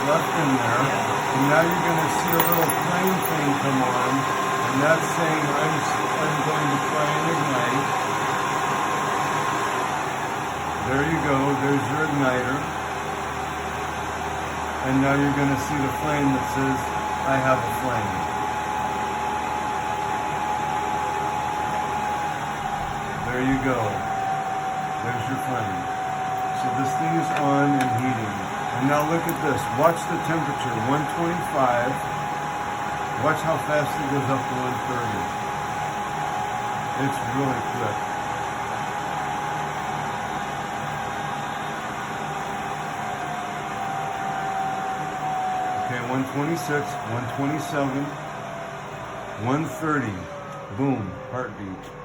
left in there. And now you're going to see a little flame thing come on. And that's saying I'm going to try and ignite. There you go. There's your igniter. And now you're going to see the flame that says, I have a flame. There you go. There's your flame. So this thing is on and heating. And now look at this. Watch the temperature, 125. Watch how fast it goes up to 130. It's really quick. Okay, 126, 127, 130. Boom, heartbeat.